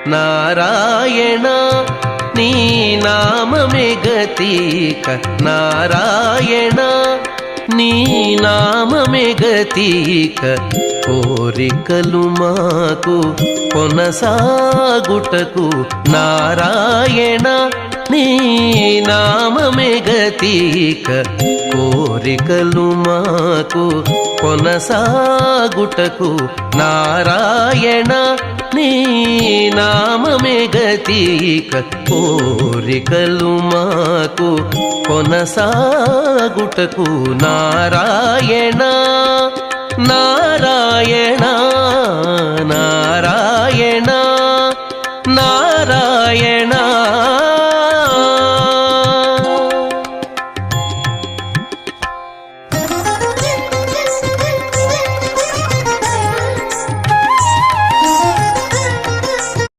నారాయణ నీ నామమే గతిక నారాయణ నీ నామమే గతిక కోరికలు మాకు కొనసాగుటకు నారాయణ నీ నామమే గతిక కోరికలు మాకు కొనసాగుటకు నారాయణ నీ నామమే గతిక కోరికలు మాకు కొనసాగుటకు నారాయణ నారాయణ నారాయణ నారాయణ